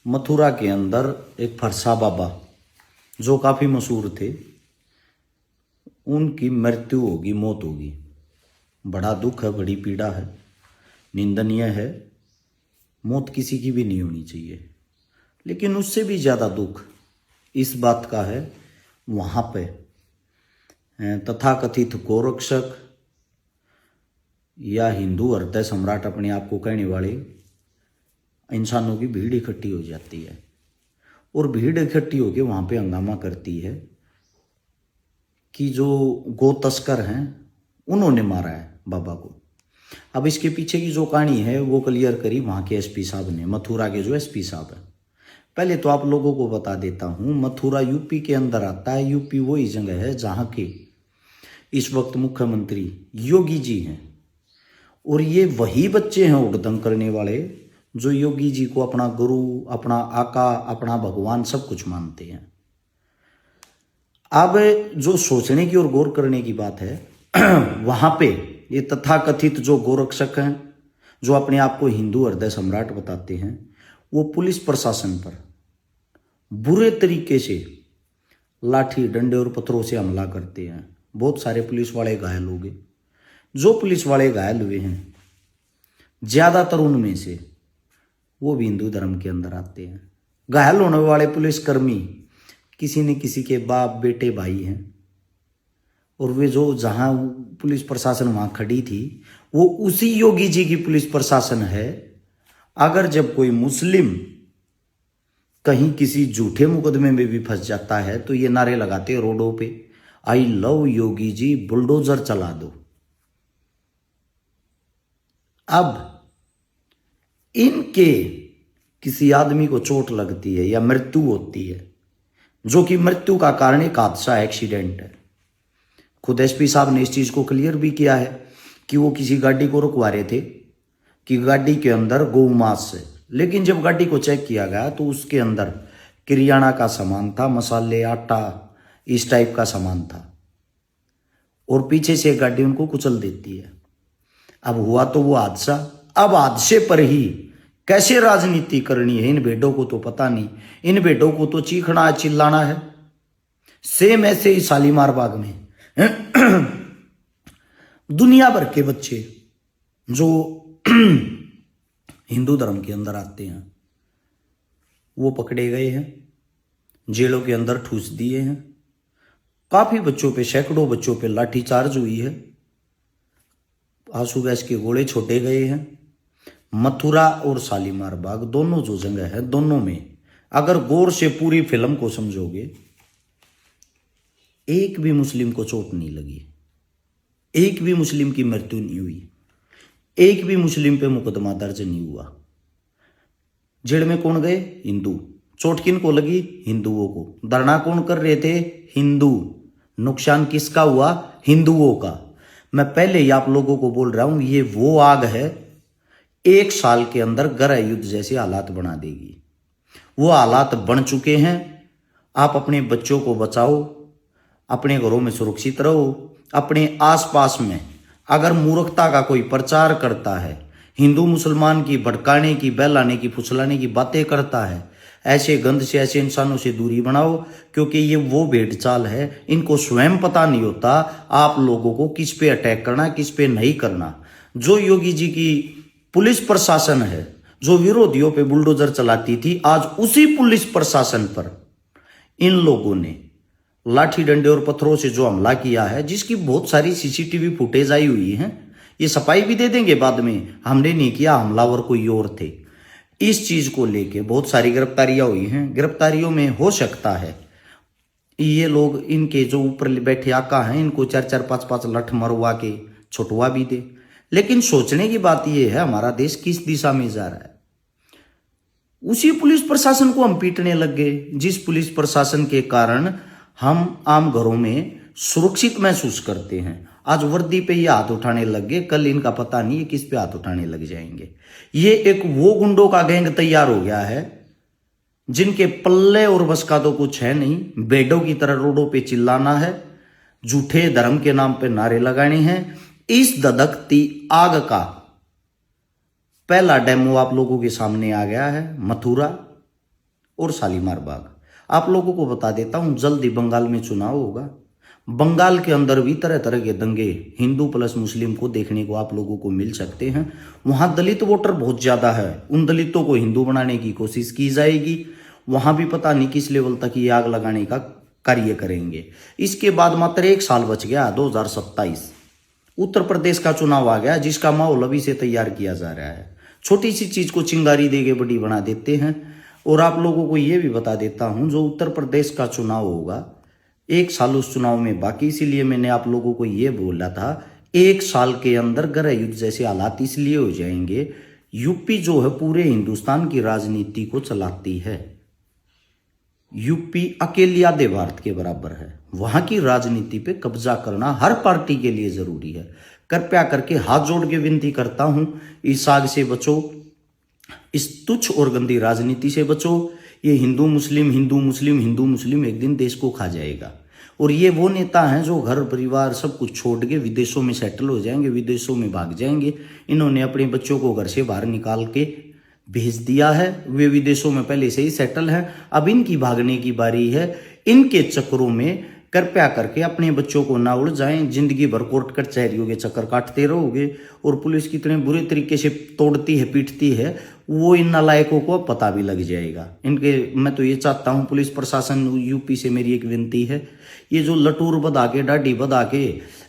मथुरा के अंदर एक फरसा बाबा जो काफी मशहूर थे, उनकी मृत्यु होगी, मौत होगी। बड़ा दुख है, बड़ी पीड़ा है, निंदनीय है। मौत किसी की भी नहीं होनी चाहिए, लेकिन उससे भी ज़्यादा दुख इस बात का है वहाँ पे तथाकथित गोरक्षक या हिंदू हृदय सम्राट अपने आप को कहने वाले इंसानों की भीड़ इकट्ठी हो जाती है और भीड़ इकट्ठी होकर वहाँ पे हंगामा करती है कि जो गो तस्कर हैं उन्होंने मारा है बाबा को। अब इसके पीछे की जो कहानी है वो क्लियर करी वहाँ के एसपी साहब ने, मथुरा के जो एसपी साहब हैं। पहले तो आप लोगों को बता देता हूँ, मथुरा यूपी के अंदर आता है। यूपी वही जगह है जहाँ के इस वक्त मुख्यमंत्री योगी जी हैं, और ये वही बच्चे हैं उड़दंग करने वाले जो योगी जी को अपना गुरु, अपना आका, अपना भगवान सब कुछ मानते हैं। अब जो सोचने की और गौर करने की बात है वहां पे ये तथाकथित जो गोरक्षक हैं, जो अपने आप को हिंदू हृदय सम्राट बताते हैं, वो पुलिस प्रशासन पर बुरे तरीके से लाठी डंडे और पत्थरों से हमला करते हैं। बहुत सारे पुलिस वाले घायल हो गए। जो पुलिस वाले घायल हुए हैं ज्यादातर उनमें से वो भी हिंदू धर्म के अंदर आते हैं। घायल होने वाले पुलिसकर्मी किसी न किसी के बाप, बेटे, भाई हैं, और वे जो जहां पुलिस प्रशासन वहां खड़ी थी वो उसी योगी जी की पुलिस प्रशासन है। अगर जब कोई मुस्लिम कहीं किसी झूठे मुकदमे में भी फंस जाता है तो ये नारे लगाते हैं रोडों पे, I love Yogi ji, bulldozer चला दो। अब इनके किसी आदमी को चोट लगती है या मृत्यु होती है, जो कि मृत्यु का कारण एक हादसा, एक्सीडेंट है। खुद एसपी साहब ने इस चीज को क्लियर भी किया है कि वो किसी गाड़ी को रुकवा रहे थे कि गाड़ी के अंदर गौमांस है, लेकिन जब गाड़ी को चेक किया गया तो उसके अंदर किरियाना का सामान था, मसाले, आटा, इस टाइप का सामान था, और पीछे से गाड़ी उनको कुचल देती है। अब हुआ तो वो हादसा। अब हादसे पर ही कैसे राजनीति करनी है इन भेड़ों को तो पता नहीं। इन भेड़ों को तो चीखना है, चिल्लाना है। सेम ऐसे ही शालीमार बाग में दुनिया भर के बच्चे जो हिंदू धर्म के अंदर आते हैं वो पकड़े गए हैं, जेलों के अंदर ठूस दिए हैं। काफी बच्चों पे, सैकड़ों बच्चों पे लाठीचार्ज हुई है, आंसू गैस के गोले छोड़े गए हैं। मथुरा और शालीमार बाग दोनों जो जगह है, दोनों में अगर गौर से पूरी फिल्म को समझोगे, एक भी मुस्लिम को चोट नहीं लगी, एक भी मुस्लिम की मृत्यु नहीं हुई, एक भी मुस्लिम पे मुकदमा दर्ज नहीं हुआ। जेल में कौन गए? हिंदू। चोट किन को लगी? हिंदुओं को। धरना कौन कर रहे थे? हिंदू। नुकसान किसका हुआ? हिंदुओं का। मैं पहले ही आप लोगों को बोल रहा हूं, ये वो आग है 1 साल के अंदर गृह युद्ध जैसे हालात बना देगी। वो हालात बन चुके हैं। आप अपने बच्चों को बचाओ, अपने घरों में सुरक्षित रहो। अपने आसपास में अगर मूर्खता का कोई प्रचार करता है, हिंदू मुसलमान की भड़काने की, बहलाने की, फुसलाने की बातें करता है, ऐसे गंद से, ऐसे इंसानों से दूरी बनाओ, क्योंकि ये वो भेड़ चाल है, इनको स्वयं पता नहीं होता आप लोगों को किस पे अटैक करना, किस पे नहीं करना। जो योगी जी की पुलिस प्रशासन है, जो विरोधियों पे बुलडोजर चलाती थी, आज उसी पुलिस प्रशासन पर इन लोगों ने लाठी डंडे और पत्थरों से जो हमला किया है, जिसकी बहुत सारी सीसीटीवी फुटेज आई हुई है, ये सफाई भी दे देंगे बाद में, हमने नहीं किया, हमलावर कोई और थे। इस चीज को लेके बहुत सारी गिरफ्तारियां हुई हैं। गिरफ्तारियों में हो सकता है ये लोग, इनके जो ऊपर बैठे आका हैं, इनको 4-4, 5-5 लठ मरवा के छुटवा भी दे। लेकिन सोचने की बात यह है, हमारा देश किस दिशा में जा रहा है। उसी पुलिस प्रशासन को हम पीटने लग गए, जिस पुलिस प्रशासन के कारण हम आम घरों में सुरक्षित महसूस करते हैं। आज वर्दी पे ये हाथ उठाने लग गए, कल इनका पता नहीं है किस पे हाथ उठाने लग जाएंगे। ये एक वो गुंडों का गैंग तैयार हो गया है जिनके पल्ले और बस का तो कुछ है नहीं। बेडों की तरह रोडों पे चिल्लाना है, झूठे धर्म के नाम पे नारे लगाने हैं। इस धधकती आग का पहला डेमो आप लोगों के सामने आ गया है। मथुरा और शालीमार बाग। आप लोगों को बता देता हूं, जल्दी बंगाल में चुनाव होगा। बंगाल के अंदर भी तरह तरह के दंगे हिंदू प्लस मुस्लिम को देखने को आप लोगों को मिल सकते हैं। वहां दलित वोटर बहुत ज्यादा है, उन दलितों को हिंदू बनाने की कोशिश की जाएगी। वहां भी पता नहीं किस लेवल तक ये आग लगाने का कार्य करेंगे। इसके बाद मात्र 1 साल बच गया, 2027 उत्तर प्रदेश का चुनाव आ गया, जिसका माहौल अभी से तैयार किया जा रहा है। छोटी सी चीज को चिंगारी देके बड़ी बना देते हैं। और आप लोगों को यह भी बता देता हूं, जो उत्तर प्रदेश का चुनाव होगा 1 साल उस चुनाव में बाकी, इसीलिए मैंने आप लोगों को यह बोला था 1 साल के अंदर गृह युद्ध जैसे हालात इसलिए हो जाएंगे। यूपी जो है पूरे हिंदुस्तान की राजनीति को चलाती है। यूपी अकेली आधे भारत के बराबर है। वहां की राजनीति पे कब्जा करना हर पार्टी के लिए जरूरी है। कृपया करके हाथ जोड़ के विनती करता हूं, इस आग से बचो, इस तुच्छ और गंदी राजनीति से बचो। ये हिंदू मुस्लिम हिंदू मुस्लिम हिंदू मुस्लिम एक दिन देश को खा जाएगा। और ये वो नेता हैं जो घर परिवार सब कुछ छोड़ के विदेशों में सेटल हो जाएंगे, विदेशों में भाग जाएंगे। इन्होंने अपने बच्चों को घर से बाहर निकाल के भेज दिया है, वे विदेशों में पहले से ही सेटल हैं। अब इनकी भागने की बारी है। इनके चक्करों में कृपया करके अपने बच्चों को ना उड़ जाएं। जिंदगी भर कोर्ट कचहरियों के चक्कर काटते रहोगे और पुलिस कितने बुरे तरीके से तोड़ती है पीटती है वो इन नालायकों को पता भी लग जाएगा। मैं तो ये चाहता हूं, पुलिस प्रशासन यूपी से मेरी एक विनती है, ये जो लटूर बधा के डाडी बधा के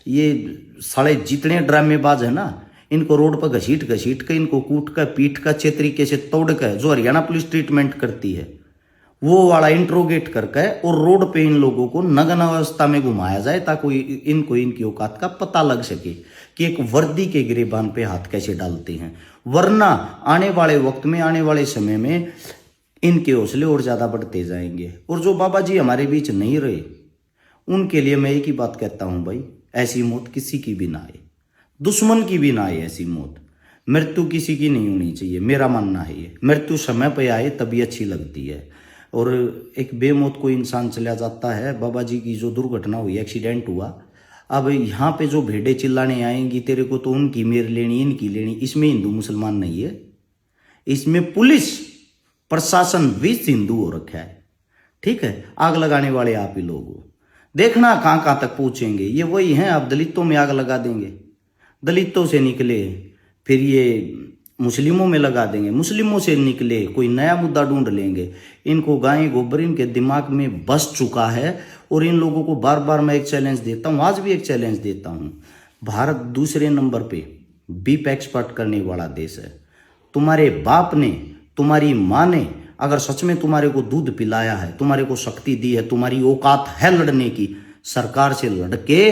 ये साले जितने ड्रामेबाज है ना, इनको रोड पर घसीट के इनको कूट कर पीट कर अच्छे तरीके से तोड़ कर, जो हरियाणा पुलिस ट्रीटमेंट करती है वो वाला इंट्रोगेट करके और रोड पे इन लोगों को नग्न अवस्था में घुमाया जाए, ताकि इनको इनकी औकात का पता लग सके कि एक वर्दी के गिरेबान पे हाथ कैसे डालते हैं। वरना आने वाले वक्त में, आने वाले समय में इनके हौसले और ज्यादा बढ़ते जाएंगे। और जो बाबा जी हमारे बीच नहीं रहे, उनके लिए मैं एक ही बात कहता हूं, भाई ऐसी मौत किसी की भी ना आए, दुश्मन की भी ना आए ऐसी मौत। मृत्यु किसी की नहीं होनी चाहिए, मेरा मानना है ये। मृत्यु समय पे आए तभी अच्छी लगती है। और एक बेमौत कोई इंसान चला जाता है। बाबा जी की जो दुर्घटना हुई, एक्सीडेंट हुआ, अब यहाँ पे जो भेड़े चिल्लाने आएंगी तेरे को तो उनकी मेर लेनी इनकी लेनी, इसमें हिंदू मुसलमान नहीं है, इसमें पुलिस प्रशासन भी हिंदू हो रखा है। ठीक है, आग लगाने वाले आप ही लोग हो। देखना कहाँ कहाँ तक पहुंचेंगे। ये वही हैं, आप दलितों में आग लगा देंगे, दलितों से निकले फिर ये मुस्लिमों में लगा देंगे, मुस्लिमों से निकले कोई नया मुद्दा ढूंढ लेंगे। इनको गाय गोबर इनके दिमाग में बस चुका है। और इन लोगों को बार बार मैं एक चैलेंज देता हूं, आज भी एक चैलेंज देता हूं। भारत दूसरे नंबर पे बीफ एक्सपोर्ट करने वाला देश है। तुम्हारे बाप ने, तुम्हारी माँ ने अगर सच में तुम्हारे को दूध पिलाया है, तुम्हारे को शक्ति दी है, तुम्हारी औकात है लड़ने की, सरकार से लड़के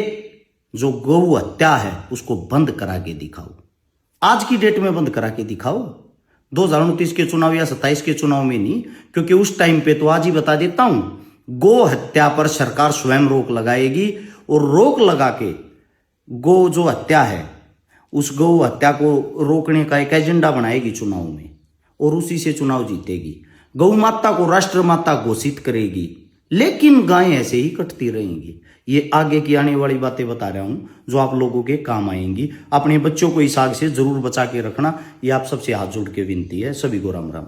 जो गौ हत्या है उसको बंद करा के दिखाओ। आज की डेट में बंद करा के दिखाओ। 2029 के चुनाव या 27 के चुनाव में नहीं, क्योंकि उस टाइम पे तो आज ही बता देता हूं, गो हत्या पर सरकार स्वयं रोक लगाएगी। और रोक लगा के गो जो हत्या है, उस गौ हत्या को रोकने का एक एजेंडा बनाएगी चुनाव में, और उसी से चुनाव जीतेगी। गौ माता को राष्ट्र माता घोषित करेगी, लेकिन गायें ऐसे ही कटती रहेंगी। ये आगे की आने वाली बातें बता रहा हूं जो आप लोगों के काम आएंगी। अपने बच्चों को इस आग से जरूर बचा के रखना, ये आप सबसे हाथ जोड़ के विनती है। सभी को राम राम।